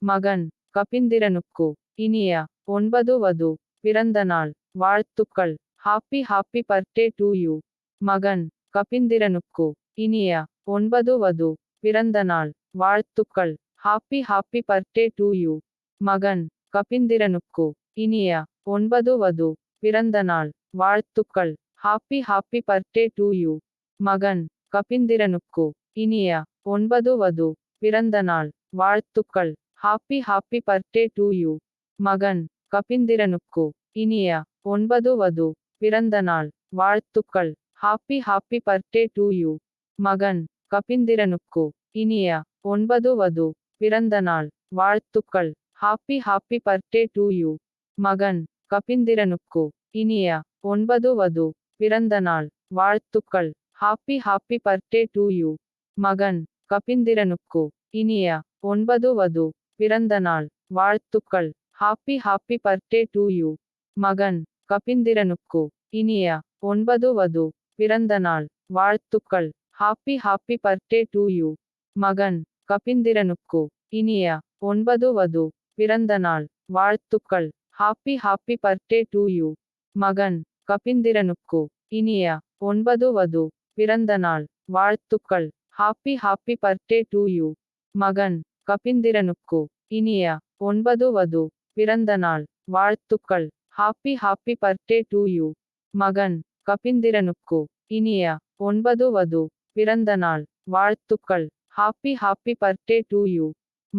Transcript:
மகன் கபிந்திரனுக்கு இனிய 9 வது பிறந்தநாள் வாழ்த்துக்கள். Happy happy birthday to you. மகன் கபிந்திரனுக்கு இனிய 9 வது பிறந்தநாள் வாழ்த்துக்கள். Happy happy birthday to you. மகன் கபிந்திரனுக்கு இனிய 9 வது பிறந்தநாள் வாழ்த்துக்கள். Happy happy birthday to you. மகன் கபிந்திரனுக்கு இனிய 9 வது பிறந்தநாள் வாழ்த்துக்கள். Happy happy birthday to you. மகன் கபிந்திரனுக்கு இனிய 9 வது பிறந்தநாள் வாழ்த்துக்கள். Happy happy birthday to you. மகன் கபிந்திரனுக்கு இனிய 9 வது பிறந்தநாள் வாழ்த்துக்கள். Happy happy birthday to you. மகன் கபிந்திரனுக்கு இனிய 9 வது பிறந்தநாள் வாழ்த்துக்கள். Happy happy birthday to you. மகன் கபிந்திரனுக்கு இனிய 9 வது பிறந்தநாள் வாழ்த்துக்கள். Happy happy birthday to you. மகன் கபிந்திரனுக்கு இனிய 9 வது பிறந்தநாள் வாழ்த்துக்கள். Happy happy birthday to you. மகன் கபிந்திரனுக்கு இனிய 9 வது பிறந்தநாள் வாழ்த்துக்கள். Happy happy birthday to you. மகன் கபிந்திரனுக்கு இனிய 9 வது பிறந்தநாள் வாழ்த்துக்கள். Happy happy birthday to you. மகன் கபிந்திரனுக்கு இனிய 9 வது பிறந்தநாள் வாழ்த்துக்கள். Happy happy birthday to you. மகன் கபிந்திரனுக்கு இனிய 9 வது பிறந்தநாள் வாழ்த்துக்கள். Happy happy birthday to you.